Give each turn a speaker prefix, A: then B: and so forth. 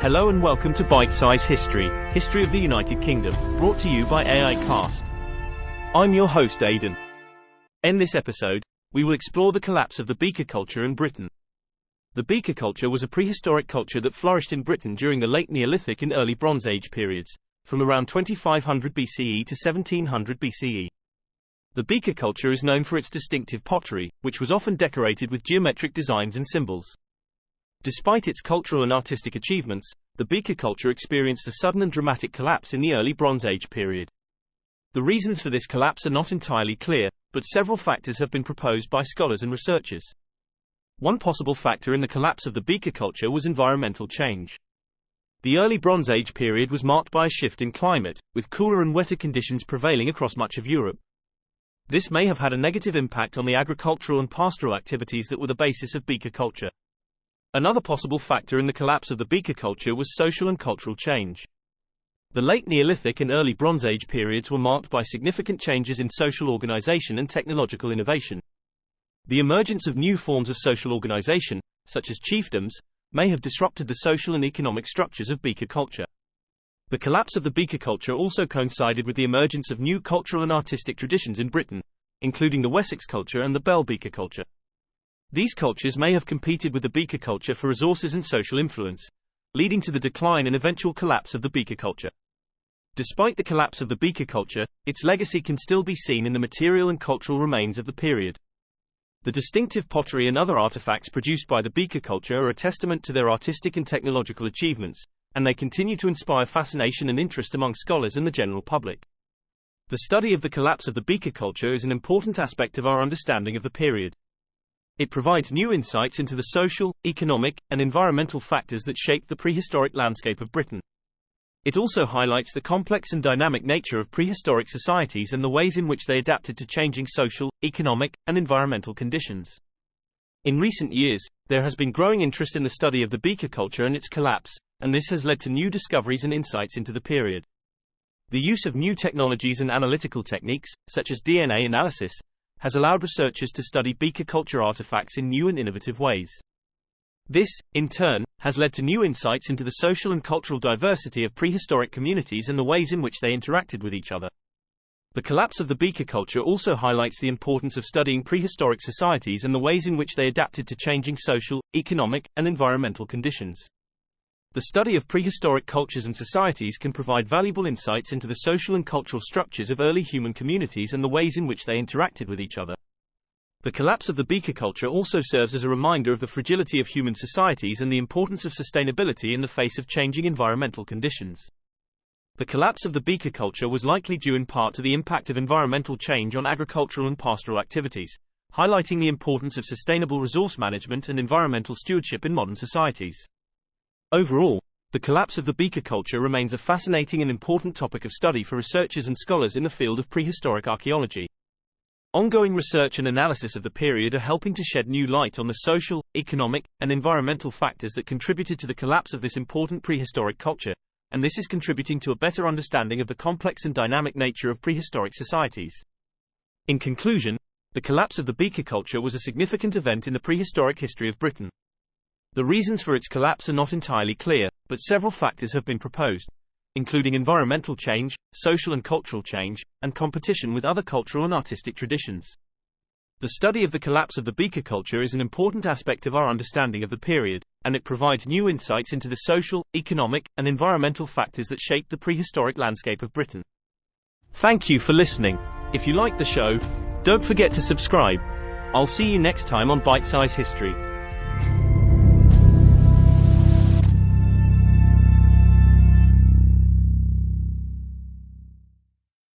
A: Hello and welcome to Bite Size History, History of the United Kingdom, brought to you by AI Cast. I'm your host Aidan. In this episode, we will explore the collapse of the Beaker culture in Britain. The Beaker culture was a prehistoric culture that flourished in Britain during the late Neolithic and early Bronze Age periods, from around 2500 BCE to 1700 BCE. The Beaker culture is known for its distinctive pottery, which was often decorated with geometric designs and symbols. Despite its cultural and artistic achievements, the Beaker culture experienced a sudden and dramatic collapse in the early Bronze Age period. The reasons for this collapse are not entirely clear, but several factors have been proposed by scholars and researchers. One possible factor in the collapse of the Beaker culture was environmental change. The early Bronze Age period was marked by a shift in climate, with cooler and wetter conditions prevailing across much of Europe. This may have had a negative impact on the agricultural and pastoral activities that were the basis of Beaker culture. Another possible factor in the collapse of the Beaker culture was social and cultural change. The late Neolithic and early Bronze Age periods were marked by significant changes in social organization and technological innovation. The emergence of new forms of social organization, such as chiefdoms, may have disrupted the social and economic structures of Beaker culture. The collapse of the Beaker culture also coincided with the emergence of new cultural and artistic traditions in Britain, including the Wessex culture and the Bell Beaker culture. These cultures may have competed with the Beaker culture for resources and social influence, leading to the decline and eventual collapse of the Beaker culture. Despite the collapse of the Beaker culture, its legacy can still be seen in the material and cultural remains of the period. The distinctive pottery and other artifacts produced by the Beaker culture are a testament to their artistic and technological achievements, and they continue to inspire fascination and interest among scholars and the general public. The study of the collapse of the Beaker culture is an important aspect of our understanding of the period. It provides new insights into the social, economic, and environmental factors that shaped the prehistoric landscape of Britain. It also highlights the complex and dynamic nature of prehistoric societies and the ways in which they adapted to changing social, economic, and environmental conditions. In recent years, there has been growing interest in the study of the Beaker culture and its collapse, and this has led to new discoveries and insights into the period. The use of new technologies and analytical techniques, such as DNA analysis, has allowed researchers to study Beaker culture artifacts in new and innovative ways. This, in turn, has led to new insights into the social and cultural diversity of prehistoric communities and the ways in which they interacted with each other. The collapse of the Beaker culture also highlights the importance of studying prehistoric societies and the ways in which they adapted to changing social, economic, and environmental conditions. The study of prehistoric cultures and societies can provide valuable insights into the social and cultural structures of early human communities and the ways in which they interacted with each other. The collapse of the Beaker culture also serves as a reminder of the fragility of human societies and the importance of sustainability in the face of changing environmental conditions. The collapse of the Beaker culture was likely due in part to the impact of environmental change on agricultural and pastoral activities, highlighting the importance of sustainable resource management and environmental stewardship in modern societies. Overall, the collapse of the Beaker culture remains a fascinating and important topic of study for researchers and scholars in the field of prehistoric archaeology. Ongoing research and analysis of the period are helping to shed new light on the social, economic, and environmental factors that contributed to the collapse of this important prehistoric culture, and this is contributing to a better understanding of the complex and dynamic nature of prehistoric societies. In conclusion, the collapse of the Beaker culture was a significant event in the prehistoric history of Britain. The reasons for its collapse are not entirely clear, but several factors have been proposed, including environmental change, social and cultural change, and competition with other cultural and artistic traditions. The study of the collapse of the Beaker culture is an important aspect of our understanding of the period, and it provides new insights into the social, economic, and environmental factors that shaped the prehistoric landscape of Britain. Thank you for listening. If you liked the show, don't forget to subscribe. I'll see you next time on Bite Size History.